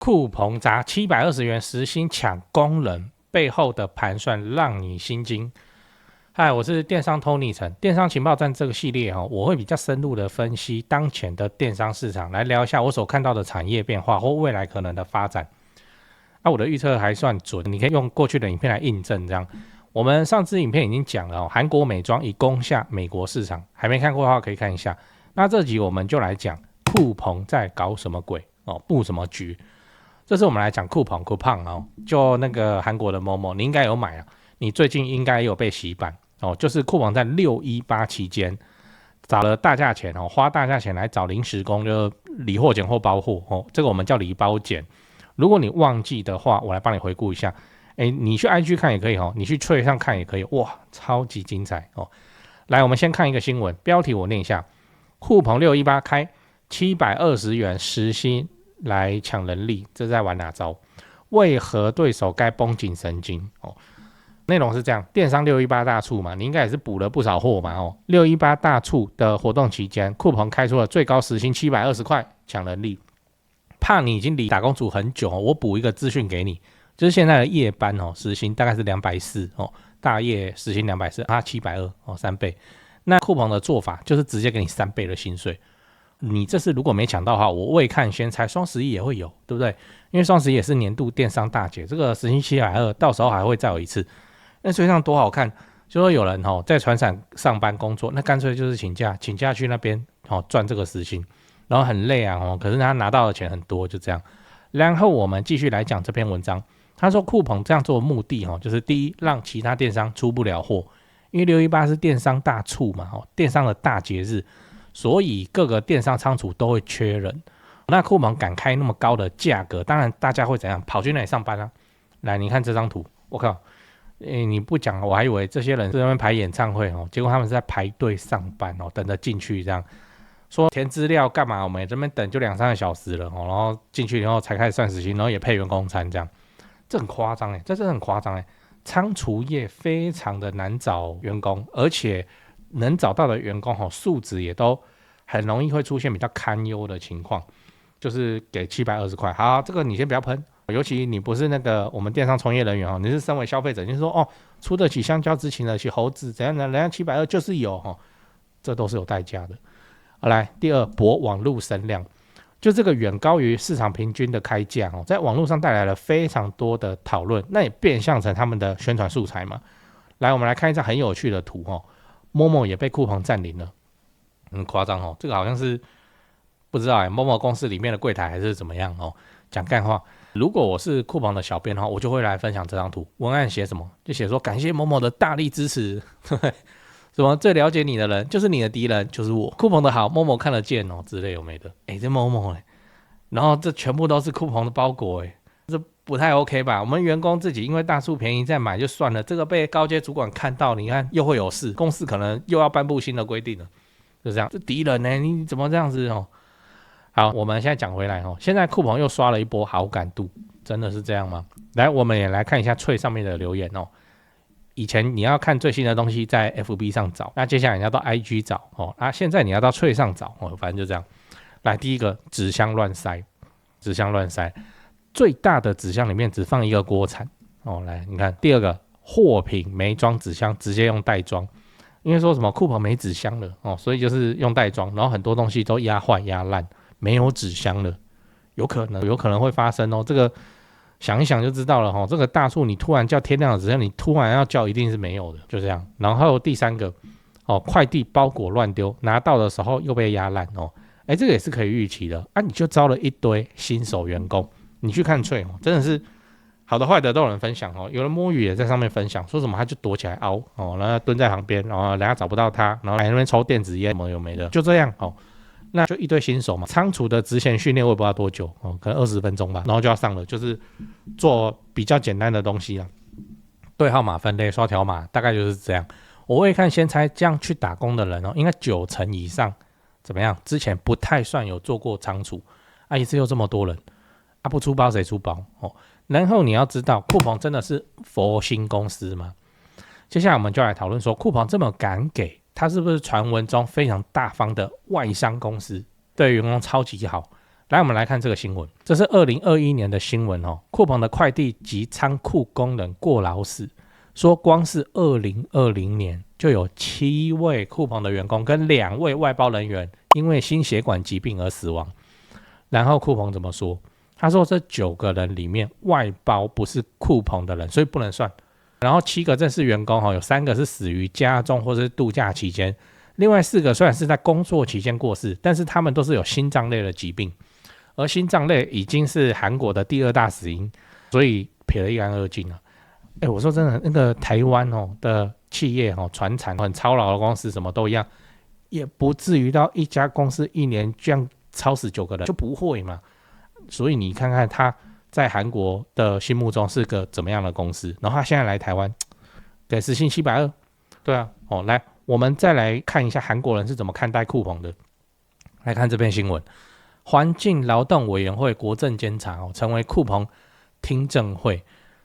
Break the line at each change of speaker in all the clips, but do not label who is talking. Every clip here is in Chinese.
酷鹏砸720元时薪抢工人，背后的盘算让你心惊。嗨，我是电商 Tony 陈，电商情报站这个系列我会比较深入的分析当前的电商市场，来聊一下我所看到的产业变化或未来可能的发展。我的预测还算准，你可以用过去的影片来印证。这样，我们上支影片已经讲了韩国美妆已攻下美国市场，还没看过的话可以看一下。那这集我们就来讲酷鹏在搞什么鬼布什么局。这次我们来讲酷鹏就那个韩国的Momo，你应该有买啊，你最近应该有被洗版就是酷鹏在618期间找了大价钱花大价钱来找临时工，就理货拣货包货这个我们叫理包拣。如果你忘记的话，我来帮你回顾一下。你去 IG 看也可以你去脆上看也可以，哇，超级精彩来，我们先看一个新闻，标题我念一下：酷鹏618开720元时薪来抢人力，这在玩哪招？为何对手该绷紧神经内容是这样，电商618大促嘛，你应该也是补了不少货嘛618大促的活动期间，酷鹏开出了最高时薪720块抢人力。怕你已经离打工族很久我补一个资讯给你，就是现在的夜班时薪大概是240大夜时薪240，它7203倍。那酷鹏的做法就是直接给你3倍的薪水。你这次如果没抢到的话，我未看先猜，双11也会有，对不对？因为双11也是年度电商大节，这个时薪720，到时候还会再有一次。那实际上多好看，就说有人在船厂上班工作，那干脆就是请假去那边赚这个时薪，然后很累啊可是他拿到的钱很多，就这样。然后我们继续来讲这篇文章，他说酷鹏这样做的目的就是第一，让其他电商出不了货，因为618是电商大促嘛电商的大节日，所以各个电商仓储都会缺人。那酷鹏敢开那么高的价格，当然大家会怎样跑去那里上班啊？来，你看这张图，我靠，你不讲我还以为这些人在那边排演唱会结果他们是在排队上班等着进去，这样说填资料干嘛？我们这边等就2-3个小时了然后进去以后才开始算时薪，然后也配员工餐，这样这很夸张这真的很夸张仓储业非常的难找员工，而且能找到的员工素质也都很容易会出现比较堪忧的情况，就是给720块。好，这个你先不要喷，尤其你不是那个我们电商从业人员你是身为消费者，你是说出得起香蕉只请得起猴子怎样呢？人家720就是有这都是有代价的。好，来第二，博网络声量，就这个远高于市场平均的开价在网络上带来了非常多的讨论，那也变相成他们的宣传素材嘛。来，我们来看一张很有趣的图Momo 也被酷鹏占领了，很夸张这个好像是不知道Momo 公司里面的柜台还是怎么样讲干话。如果我是酷鹏的小编我就会来分享这张图，文案写什么？就写说感谢Momo的大力支持什么最了解你的人就是你的敌人，就是我。酷鹏的好，Momo 看得见之类有没的。这Momo然后这全部都是酷鹏的包裹这不太 OK 吧？我们员工自己因为大促便宜再买就算了，这个被高阶主管看到，你看又会有事，公司可能又要颁布新的规定了，就这样。这敌人你怎么这样子好，我们现在讲回来现在酷鹏又刷了一波好感度，真的是这样吗？来，我们也来看一下脆上面的留言以前你要看最新的东西在 FB 上找，那接下来你要到 IG 找现在你要到脆上找反正就这样。来，第一个纸箱乱塞，最大的纸箱里面只放一个锅铲来你看。第二个，货品没装纸箱直接用袋装，因为说什么酷鹏没纸箱了所以就是用袋装，然后很多东西都压坏压烂，没有纸箱了，有可能会发生这个想一想就知道了这个大促你突然叫天量的纸箱，你突然要叫一定是没有的，就这样。然后第三个快递包裹乱丢，拿到的时候又被压烂这个也是可以预期的你就招了一堆新手员工。你去看脆真的是好的坏的都有人分享有人摸鱼也在上面分享，说什么他就躲起来熬然后蹲在旁边，然后人家找不到他，然后来那边抽电子烟，什么有没的，就这样那就一堆新手嘛。仓储的职前训练我也不知道多久可能20分钟吧，然后就要上了，就是做比较简单的东西对号码分类、刷条码，大概就是这样。我会看先猜这样去打工的人应该90%以上怎么样？之前不太算有做过仓储一次又这么多人不出包谁出包然后你要知道酷鹏真的是佛心公司吗？接下来我们就来讨论说酷鹏这么敢给，他是不是传闻中非常大方的外商公司，对员工超级好，来，我们来看这个新闻，这是2021年的新闻哦。酷鹏的快递及仓库工人过劳死，说光是2020年就有7位酷鹏的员工跟2位外包人员因为心血管疾病而死亡。然后酷鹏怎么说？他说这9个人里面外包不是酷鹏的人，所以不能算。然后7个正式员工有3个是死于家中或是度假期间，另外4个虽然是在工作期间过世，但是他们都是有心脏类的疾病，而心脏类已经是韩国的第2大死因，所以撇得一干二净了。我说真的，那个台湾的企业传产很操劳的公司什么都一样，也不至于到一家公司1年这样超死9个人，就不会嘛。所以你看看他在韩国的心目中是个怎么样的公司，然后他现在来台湾给时薪720，对啊，来我们再来看一下韩国人是怎么看待酷鹏的。来看这篇新闻，环境劳动委员会国政监察成为酷鹏听证会，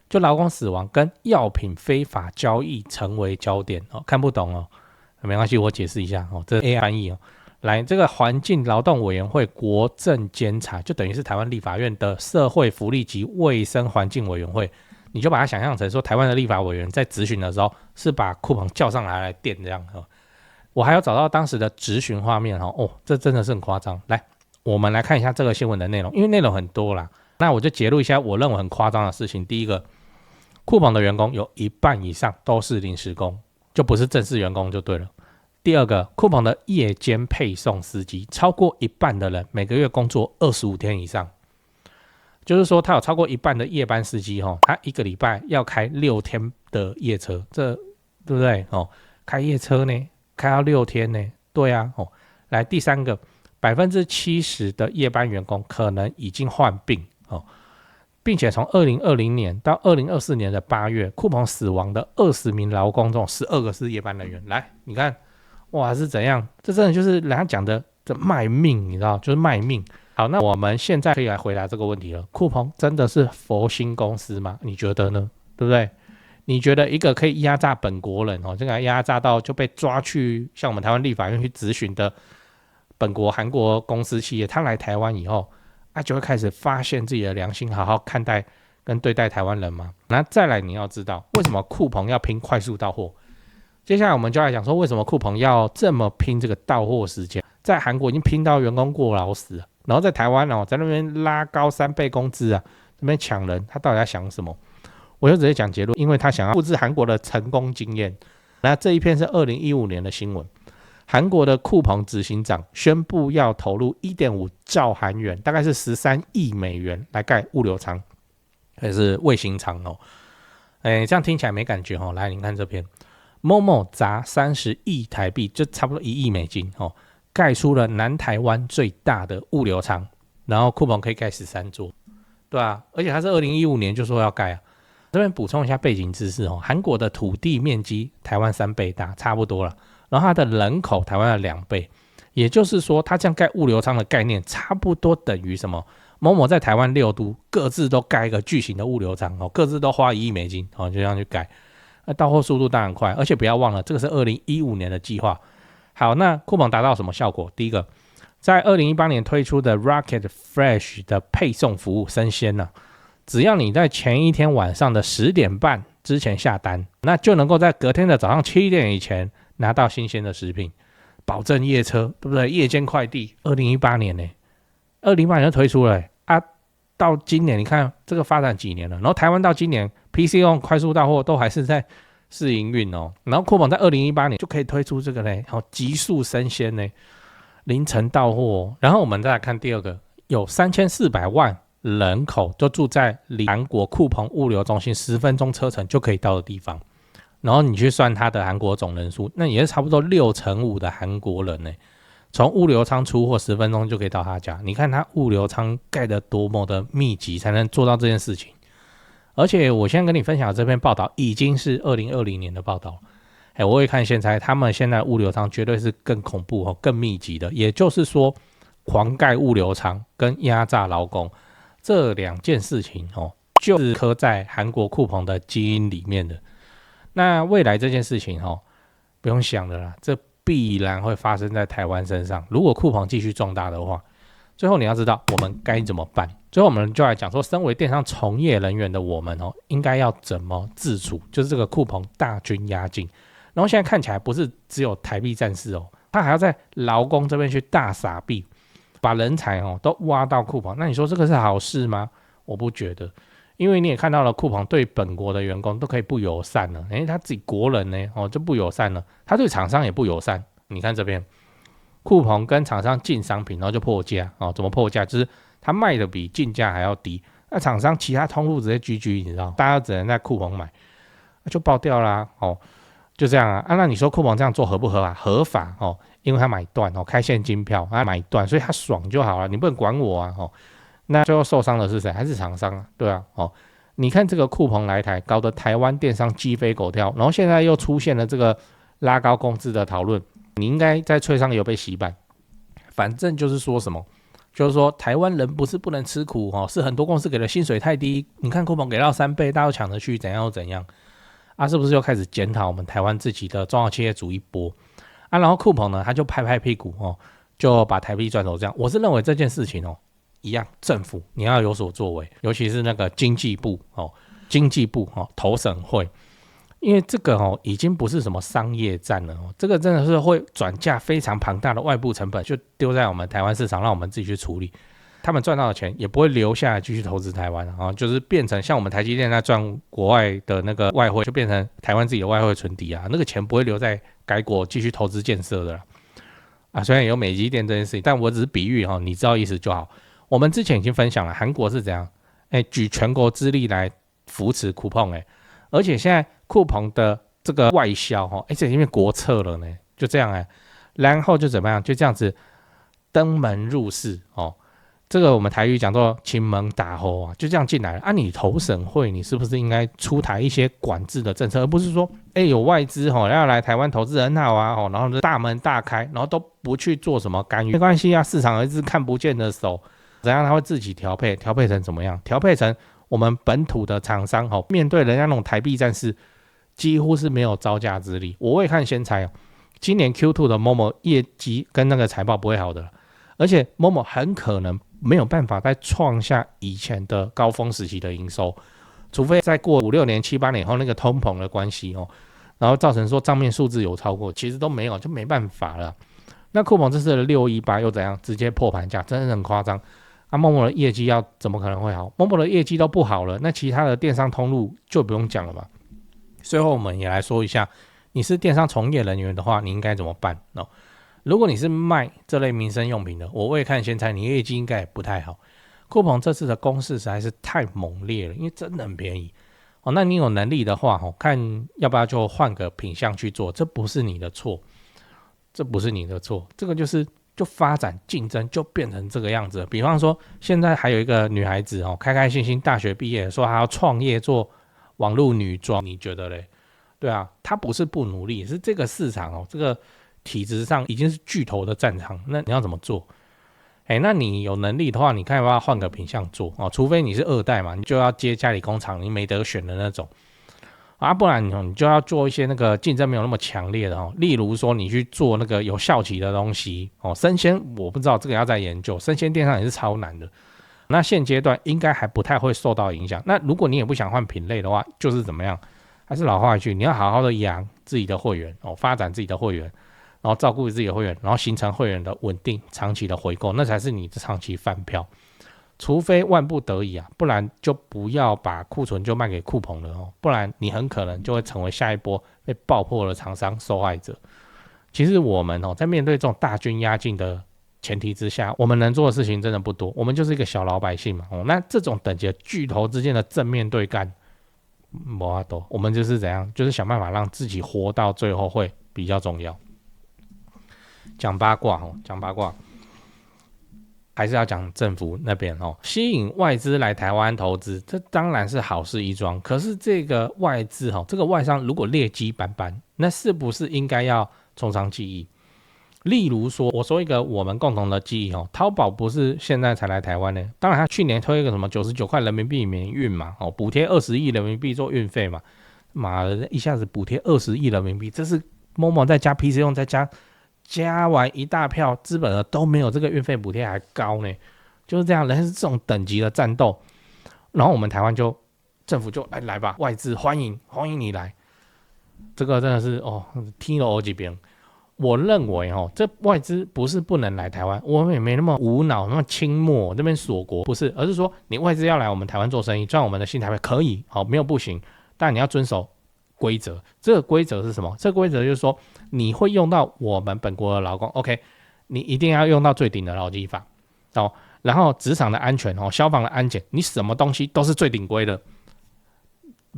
就劳工死亡跟药品非法交易成为焦点看不懂没关系，我解释一下这是 AI 翻译来，这个环境劳动委员会国政监察就等于是台湾立法院的社会福利及卫生环境委员会，你就把它想象成说台湾的立法委员在质询的时候是把酷鹏叫上来电这样我还要找到当时的质询画面这真的是很夸张。来，我们来看一下这个新闻的内容，因为内容很多啦，那我就揭露一下我认为很夸张的事情。第一个，酷鹏的员工有1半以上都是临时工，就不是正式员工就对了。第二个，酷鹏的夜间配送司机超过1半的人每个月工作25天以上，就是说他有超过1半的夜班司机他1个礼拜要开6天的夜车，这对不对开夜车呢，开到6天呢，对啊来，第三个，70%的夜班员工可能已经患病并且从2020年到2024年的8月，酷鹏死亡的20名劳工中12个是夜班人员。来，你看哇是怎样，这真的就是人家讲的卖命，你知道，就是卖命。好，那我们现在可以来回答这个问题了，酷鹏真的是佛心公司吗？你觉得呢？对不对？你觉得一个可以压榨本国人这个压榨到就被抓去像我们台湾立法院去质询的本国韩国公司企业，他来台湾以后就会开始发现自己的良心，好好看待跟对待台湾人吗？那再来你要知道为什么酷鹏要拼快速到货。接下来我们就来讲说为什么酷鹏要这么拼这个到货时间，在韩国已经拼到员工过劳死了，然后在台湾在那边拉高3倍工资这边抢人，他到底在想什么？我就直接讲结论，因为他想要复制韩国的成功经验。那这一篇是2015年的新闻，韩国的酷鹏执行长宣布要投入 1.5 兆韩元，大概是13亿美元来盖物流仓，还是卫星仓这样听起来没感觉来，你看这篇，Momo 砸30亿台币，就差不多1亿美金盖出了南台湾最大的物流仓，然后酷鹏可以盖13座，对啊，而且他是2015年就说要盖这边补充一下背景知识韩国的土地面积台湾3倍大，差不多了，然后它的人口台湾的2倍，也就是说它这样盖物流仓的概念差不多等于什么？Momo在台湾6都各自都盖一个巨型的物流仓各自都花1亿美金就这样去盖，那到货速度当然快，而且不要忘了这个是2015年的计划。好，那酷鹏达到什么效果？第一个，在2018年推出的 Rocket Fresh 的配送服务生鲜只要你在前一天晚上的10点半之前下单，那就能够在隔天的早上7点以前拿到新鲜的食品，保证夜车，对不对？夜间快递，2018年呢，2018年就推出了到今年你看这个发展几年了，然后台湾到今年 PC 用快速到货都还是在试营运然后酷鹏在2018年就可以推出这个呢，急速生鲜呢，凌晨到货然后我们再来看第二个，有3400万人口就住在离韩国酷鹏物流中心10分钟车程就可以到的地方，然后你去算它的韩国总人数，那也是差不多6%的韩国人呢，从物流仓出货10分钟就可以到他家，你看他物流仓盖得多么的密集才能做到这件事情。而且我现在跟你分享的这篇报道已经是2020年的报道我会看现在他们现在物流仓绝对是更恐怖更密集的，也就是说狂盖物流仓跟压榨劳工这2件事情就是刻在韩国酷鹏的基因里面的。那未来这件事情不用想的啦，这必然会发生在台湾身上。如果酷鹏继续壮大的话，最后你要知道我们该怎么办。最后我们就来讲说，身为电商从业人员的我们应该要怎么自处，就是这个酷澎大军压境。然后现在看起来不是只有台币战士他还要在劳工这边去大撒币，把人才都挖到酷澎。那你说这个是好事吗？我不觉得，因为你也看到了酷澎对本国的员工都可以不友善了，他自己国人呢就不友善了，他对厂商也不友善。你看这边酷澎跟厂商进商品，然后就破价怎么破价？就是他卖的比进价还要低，那厂商其他通路直接 GG， 你知道，大家只能在酷澎买，就爆掉啦就这样啊。那你说酷澎这样做合不合法？合法因为他买断开现金票，他买断，所以他爽就好了，你不能管我啊那最后受伤的是谁？还是厂商啊？对啊你看这个酷澎来台，搞得台湾电商鸡飞狗跳，然后现在又出现了这个拉高工资的讨论，你应该在脆上游被洗版。反正就是说什么，就是说台湾人不是不能吃苦是很多公司给的薪水太低，你看酷澎给到3倍，大家都抢着去，怎样又怎样啊？是不是又开始检讨我们台湾自己的中小企业主一波啊？然后酷澎呢，他就拍拍屁股就把台币赚走。这样，我是认为这件事情一样，政府你要有所作为，尤其是那个经济部投审会。因为这个已经不是什么商业战了这个真的是会转嫁非常庞大的外部成本，就丢在我们台湾市场，让我们自己去处理。他们赚到的钱也不会留下来继续投资台湾就是变成像我们台积电在赚国外的那个外汇，就变成台湾自己的外汇存底那个钱不会留在该国继续投资建设的啦虽然有美积电这件事情，但我只是比喻你知道意思就好。我们之前已经分享了韩国是怎样举全国之力来扶持酷澎而且现在酷澎的这个外销这已经变国策了呢，就这样然后就怎么样，就这样子登门入室这个我们台语讲做亲门打吼就这样进来了你投审会你是不是应该出台一些管制的政策，而不是说有外资要来台湾投资很好然后就大门大开，然后都不去做什么干预，没关系市场有一只看不见的手，怎样他会自己调配成怎么样？调配成我们本土的厂商面对人家那种台币战士，几乎是没有招架之力。我会看先猜今年 Q2 的 Momo 业绩跟那个财报不会好的，而且 Momo 很可能没有办法再创下以前的高峰时期的营收，除非再过5、6年、7、8年以后那个通膨的关系然后造成说账面数字有超过，其实都没有，就没办法了。那酷澎这次的618又怎样？直接破盘价，真的很夸张。Momo 的业绩要怎么可能会好？ Momo 的业绩都不好了，那其他的电商通路就不用讲了吧。最后我们也来说一下，你是电商从业人员的话，你应该怎么办如果你是卖这类民生用品的，我未看先猜，你业绩应该也不太好。酷澎这次的攻势实在是太猛烈了，因为真的很便宜那你有能力的话看要不要就换个品项去做，这不是你的错，这个就发展竞争就变成这个样子了。比方说现在还有一个女孩子开开心心大学毕业说她要创业做网络女装，你觉得嘞？对啊，她不是不努力，是这个市场这个体制上已经是巨头的战场，那你要怎么做？那你有能力的话，你看要不要换个品项做除非你是二代嘛，你就要接家里工厂，你没得选的那种不然你就要做一些那个竞争没有那么强烈的例如说你去做那个有效期的东西生鲜我不知道，这个要再研究，生鲜电商也是超难的。那现阶段应该还不太会受到影响。那如果你也不想换品类的话，就是怎么样？还是老话一句，你要好好的养自己的会员发展自己的会员，然后照顾自己的会员，然后形成会员的稳定长期的回购，那才是你的长期饭票。除非万不得已不然就不要把库存就卖给酷澎了不然你很可能就会成为下一波被爆破的厂商受害者。其实我们在面对这种大军压境的前提之下，我们能做的事情真的不多，我们就是一个小老百姓嘛那这种等级的巨头之间的正面对干没法度，我们就是怎样，就是想办法让自己活到最后会比较重要。讲八卦还是要讲政府那边吸引外资来台湾投资，这当然是好事一桩。可是这个外资这个外商如果劣迹斑斑，那是不是应该要从长计议？例如说，我说一个我们共同的记忆淘宝不是现在才来台湾呢，当然他去年推一个什么99块人民币免运嘛补贴20亿人民币做运费嘛，妈的一下子补贴20亿人民币，这是 Momo 再加 PC 用再加加完一大票资本额都没有这个运费补贴还高呢，就是这样，人是这种等级的战斗，然后我们台湾政府就来吧，外资欢迎你来，这个真的是踢了好几边。我认为这外资不是不能来台湾，我们也没那么无脑那么清末这边锁国，不是，而是说你外资要来我们台湾做生意，赚我们的新台币可以，没有不行，但你要遵守规则。这个规则是什么？这个规则就是说你会用到我们本国的劳工 ，OK， 你一定要用到最顶的劳基法然后职场的安全消防的安检，你什么东西都是最顶规的。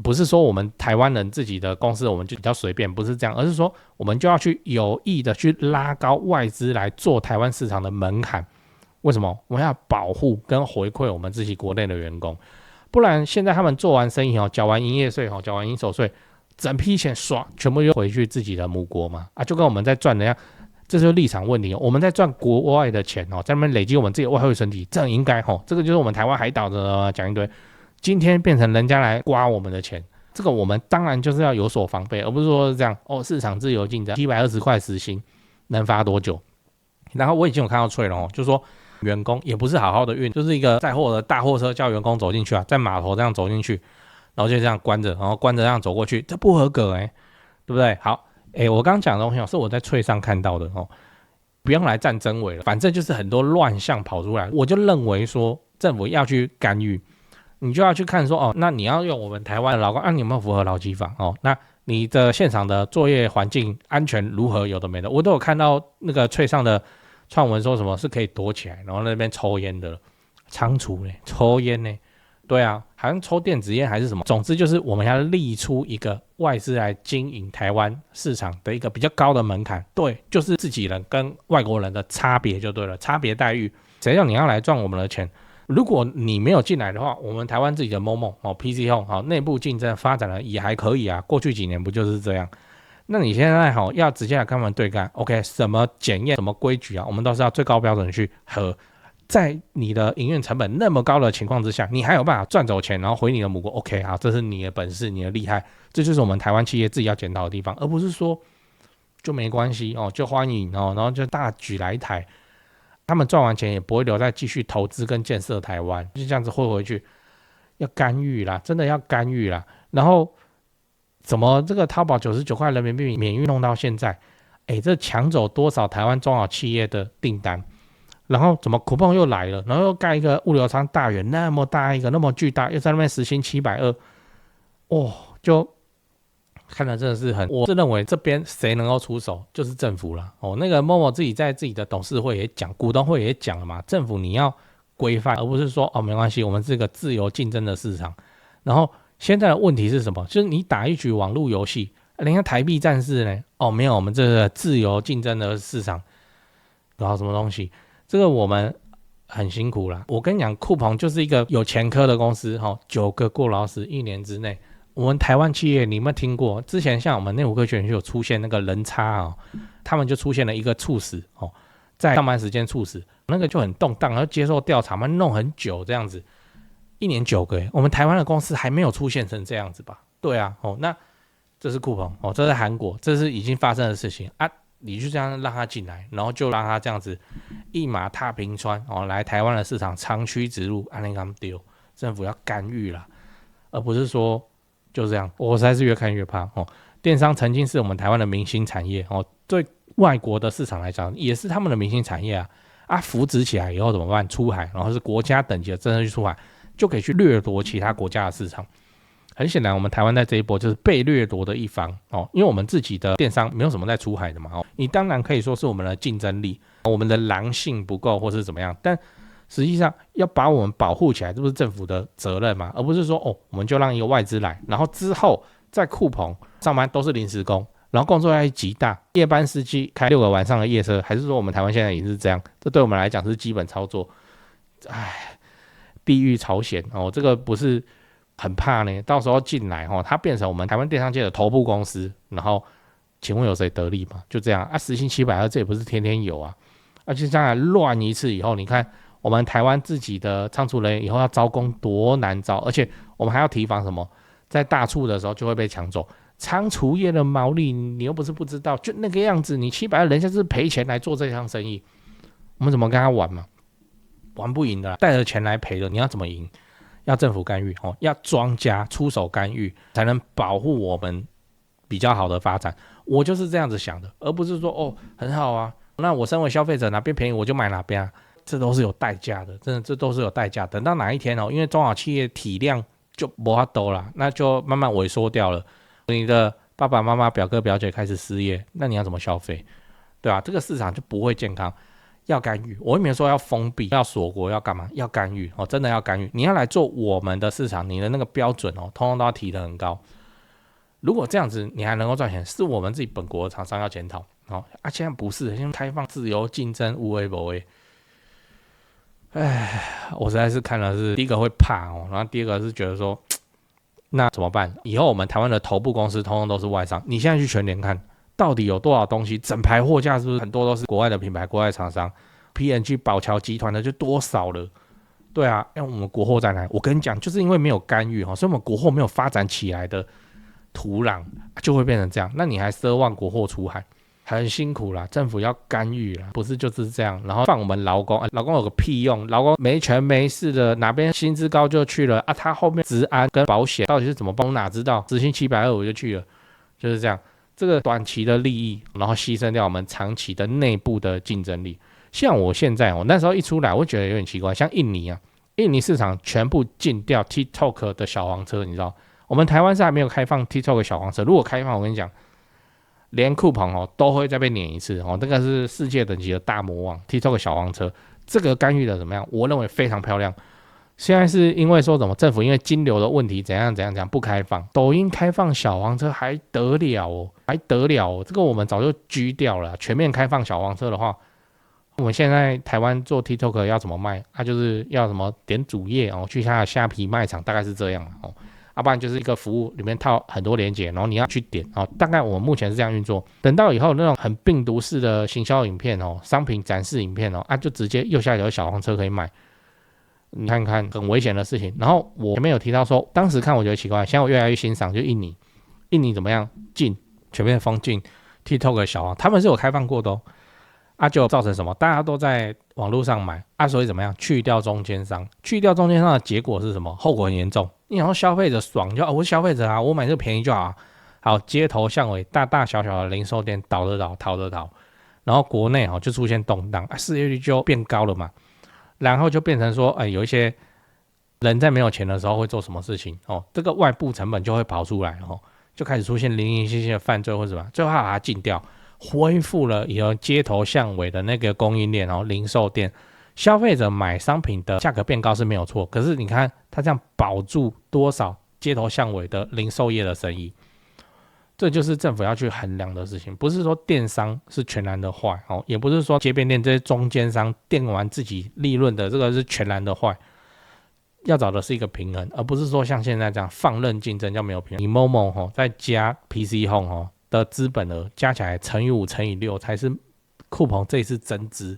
不是说我们台湾人自己的公司我们就比较随便，不是这样，而是说我们就要去有意的去拉高外资来做台湾市场的门槛。为什么？我们要保护跟回馈我们自己国内的员工，不然现在他们做完生意缴完营业税缴完营手税，整批钱刷全部又回去自己的母国嘛，就跟我们在赚的一样，这就是立场问题。我们在赚国外的钱在那边累积我们自己的外汇存底，这样应该这个就是我们台湾海岛的讲一堆。今天变成人家来刮我们的钱，这个我们当然就是要有所防备，而不是说这样市场自由竞争，720块时薪能发多久？然后我已经有看到脆了就是说员工也不是好好的运，就是一个载货的大货车叫员工走进去在码头这样走进去，然后就这样关着，然后关着这样走过去，这不合格对不对？好，我刚刚讲的东西是我在脆上看到的不用来站真伪了，反正就是很多乱象跑出来，我就认为说政府要去干预。你就要去看说那你要用我们台湾的劳工你有没有符合劳基法那你的现场的作业环境安全如何，有的没的，我都有看到那个脆上的串文说什么是可以躲起来，然后那边抽烟的仓储呢，抽烟呢，对啊，好像抽电子烟还是什么，总之就是我们要立出一个外资来经营台湾市场的一个比较高的门槛，对，就是自己人跟外国人的差别就对了，差别待遇，谁叫你要来赚我们的钱？如果你没有进来的话，我们台湾自己的 PC Home 内部竞争发展的也还可以啊，过去几年不就是这样？那你现在要直接来跟他们对干 ，OK？ 什么检验、什么规矩我们都是要最高标准去核。在你的营运成本那么高的情况之下，你还有办法赚走钱，然后回你的母国 ，OK？ 好，这是你的本事，你的厉害，这就是我们台湾企业自己要检讨的地方，而不是说就没关系就欢迎然后就大举来台。他们赚完钱也不会留在继续投资跟建设台湾，就这样子汇回去，要干预啦，真的要干预啦。然后怎么这个淘宝99块人民币免运弄到现在，这抢走多少台湾中小企业的订单？然后怎么酷碰又来了，然后又盖一个物流仓大园，那么大一个，那么巨大，又在那边时薪720，就看了真的是我是认为这边谁能够出手就是政府了那个 Momo 自己在自己的董事会也讲，股东会也讲了嘛，政府你要规范，而不是说没关系，我们是个自由竞争的市场。然后现在的问题是什么？就是你打一局网络游戏，人家台币战士呢没有，我们这个自由竞争的市场搞什么东西，这个我们很辛苦啦。我跟你讲，酷鹏就是一个有前科的公司9个过劳死1年之内。我们台湾企业你有没有听过？之前像我们内湖科学园就有出现那个人差他们就出现了一个猝死在上班时间猝死，那个就很动荡，然后接受调查嘛，弄很久这样子，1年9个我们台湾的公司还没有出现成这样子吧？对啊那这是酷鹏这是韩国，这是已经发生的事情你就这样让他进来，然后就让他这样子一马踏平川来台湾的市场长驱直入，按那样丢，政府要干预啦，而不是说就这样。我实在是越看越怕电商曾经是我们台湾的明星产业对外国的市场来讲也是他们的明星产业扶植起来以后怎么办？出海，然后是国家等级的真正去出海，就可以去掠夺其他国家的市场。很显然我们台湾在这一波就是被掠夺的一方因为我们自己的电商没有什么在出海的嘛你当然可以说是我们的竞争力，我们的狼性不够或是怎么样，但实际上要把我们保护起来，这不是政府的责任嘛？而不是说我们就让一个外资来，然后之后在酷鹏上班都是临时工，然后工作压力极大，夜班司机开6个晚上的夜车，还是说我们台湾现在也是这样？这对我们来讲是基本操作。地狱朝鲜这个不是很怕呢？到时候进来它变成我们台湾电商界的头部公司，然后请问有谁得利吗？就这样时薪720，这也不是天天有而且将来乱一次以后，你看我们台湾自己的仓储人员以后要招工多难招，而且我们还要提防什么？在大促的时候就会被抢走，仓储业的毛利你又不是不知道，就那个样子，你720人家是赔钱来做这项生意，我们怎么跟他玩嘛？玩不赢的啦，带着钱来赔的，你要怎么赢？要政府干预要庄家出手干预，才能保护我们比较好的发展。我就是这样子想的，而不是说很好啊，那我身为消费者哪边便宜我就买哪边啊，这都是有代价的，真的这都是有代价。等到哪一天因为中小企业体量就没法多了，那就慢慢萎缩掉了。你的爸爸妈妈、表哥表姐开始失业，那你要怎么消费？对吧？这个市场就不会健康。要干预，我也没有说要封闭、要锁国、要干嘛，要干预真的要干预。你要来做我们的市场，你的那个标准通通都要提得很高。如果这样子你还能够赚钱，是我们自己本国的厂商要检讨现在不是，现在开放、自由竞争，无为不为。我实在是看了是第一个会怕然后第二个是觉得说，那怎么办？以后我们台湾的头部公司通通都是外商，你现在去全联看。到底有多少东西？整排货架是不是很多都是国外的品牌、国外厂商 ？P&G 宝乔集团的就多少了？对啊，因为我们国货在哪？我跟你讲，就是因为没有干预所以我们国货没有发展起来的土壤，就会变成这样。那你还奢望国货出海，很辛苦啦。政府要干预啦，不是就是这样。然后放我们劳工，劳工有个屁用？劳工没权没势的，哪边薪资高就去了他后面职安跟保险到底是怎么帮？我哪知道？时薪720我就去了，就是这样。这个短期的利益，然后牺牲掉我们长期的内部的竞争力。像我现在，我那时候一出来，我觉得有点奇怪。像印尼市场全部禁掉 TikTok 的小黄车，你知道？我们台湾是还没有开放 TikTok 小黄车，如果开放，我跟你讲，连酷鹏都会再被碾一次这个是世界等级的大魔王 TikTok 小黄车。这个干预的怎么样？我认为非常漂亮。现在是因为说什么政府因为金流的问题怎样不开放，抖音开放小黄车还得了这个我们早就狙掉了。全面开放小黄车的话，我们现在台湾做 TikTok 要怎么卖就是要什么点主页去下虾皮卖场，大概是这样不然就是一个服务里面套很多连结，然后你要去点大概我们目前是这样运作。等到以后那种很病毒式的行销影片商品展示影片就直接右下角有小黄车可以买。你看看很危险的事情。然后我前面有提到说，当时看我觉得奇怪，现在我越来越欣赏，就印尼怎么样全面封禁 TikTok 的小黄，他们是有开放过的就造成什么？大家都在网络上买所以怎么样？去掉中间商的结果是什么？后果很严重。你想说消费者爽就我是消费者我买这个便宜就好好，街头巷尾大大小小的零售店倒得倒，逃得逃，然后国内就出现动荡失业率就变高了嘛。然后就变成说有一些人在没有钱的时候会做什么事情这个外部成本就会跑出来就开始出现零零星星的犯罪或什么，最后把它禁掉，恢复了以后街头巷尾的那个供应链零售店，消费者买商品的价格变高是没有错，可是你看它这样保住多少街头巷尾的零售业的生意，这就是政府要去衡量的事情。不是说电商是全然的坏也不是说街边店这些中间商电玩自己利润的这个是全然的坏，要找的是一个平衡，而不是说像现在这样放任竞争叫没有平衡。你 Momo 再加 PC Home 的资本额加起来乘以5乘以6才是酷鹏这一次增资，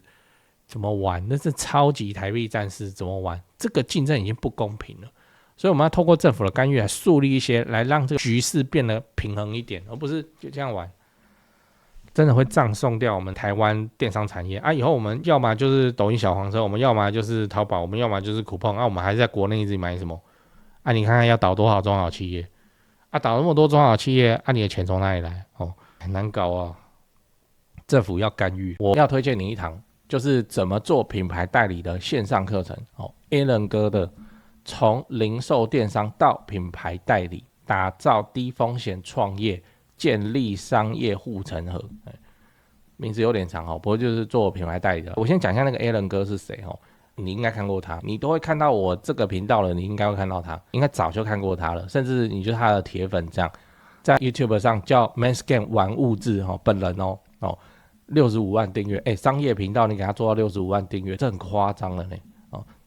怎么玩？那是超级台币战士，怎么玩？这个竞争已经不公平了。所以我们要透过政府的干预来树立一些，来让这个局势变得平衡一点，而不是就这样玩，真的会葬送掉我们台湾电商产业以后我们要么就是抖音小黄车，我们要么就是淘宝，我们要么就是酷碰我们还是在国内一直买什么你看看要倒多少中小企业倒那么多中小企业你的钱从哪里来很难搞政府要干预。我要推荐你一堂，就是怎么做品牌代理的线上课程Alan 哥的从零售电商到品牌代理，打造低风险创业，建立商业护城河。名字有点长不过就是做品牌代理的。我先讲一下那个 Alan 哥是谁你应该看过他，你都会看到我这个频道了，你应该会看到他，应该早就看过他了，甚至你就是他的铁粉这样。在 YouTube 上叫 Manscan 玩物质本人65万订阅商业频道你给他做到65万订阅，这很夸张了呢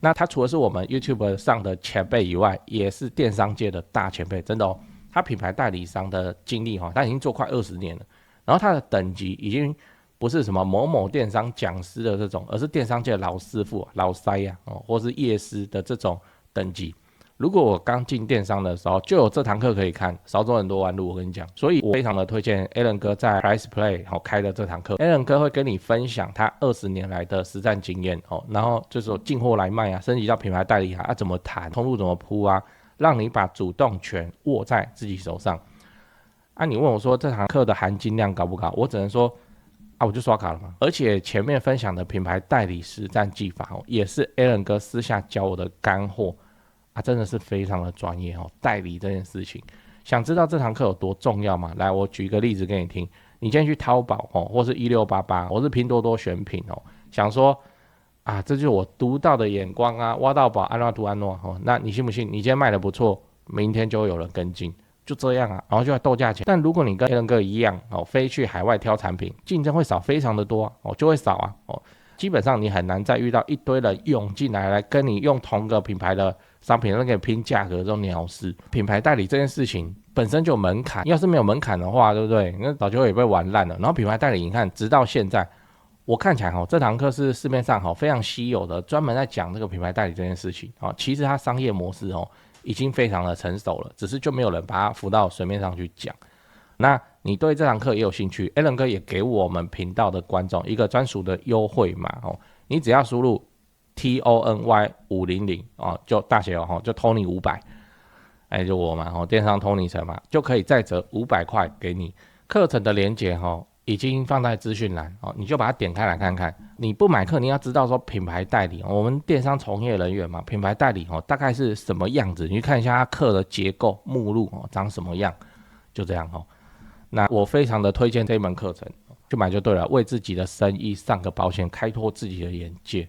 那他除了是我们 YouTube 上的前辈以外，也是电商界的大前辈，真的他品牌代理商的经历他已经做快20年了，然后他的等级已经不是什么某某电商讲师的这种，而是电商界的老师傅老塞或是业师的这种等级。如果我刚进电商的时候就有这堂课可以看，少走很多弯路，我跟你讲。所以我非常的推荐 Alan 哥在 Price Play 开的这堂课。Alan 哥会跟你分享他20年来的实战经验然后就是说进货来卖啊，升级到品牌代理啊，怎么谈，通路怎么铺啊，让你把主动权握在自己手上。你问我说这堂课的含金量高不高？我只能说我就刷卡了嘛。而且前面分享的品牌代理实战技法也是 Alan 哥私下教我的干货真的是非常的专业代理这件事情，想知道这堂课有多重要吗？来，我举一个例子给你听。你今天去淘宝或是1688，或是拼多多选品想说这就是我独到的眼光挖到宝安诺图安诺那你信不信？你今天卖的不错，明天就会有人跟进。就这样然后就要斗价钱。但如果你跟 Alan 哥一样飞去海外挑产品，竞争会少非常的多就会少基本上你很难再遇到一堆人涌进来跟你用同个品牌的商品给你拼价格这种鸟事。品牌代理这件事情本身就有门槛，要是没有门槛的话，对不对？那早就会被玩烂了。然后品牌代理你看直到现在，我看起来这堂课是市面上非常稀有的，专门在讲这个品牌代理这件事情其实它商业模式已经非常的成熟了，只是就没有人把它浮到水面上去讲。那你对这堂课也有兴趣 ，Alan 哥也给我们频道的观众一个专属的优惠码你只要输入 TONY500就大写就 Tony 500，就我嘛电商 Tony 城嘛，就可以再折500块给你。课程的连结已经放在资讯栏你就把它点开来看看。你不买课，你要知道说品牌代理我们电商从业人员嘛，品牌代理大概是什么样子，你去看一下它课的结构目录长什么样，就这样那我非常的推荐这一门课程，去买就对了，为自己的生意上个保险，开拓自己的眼界。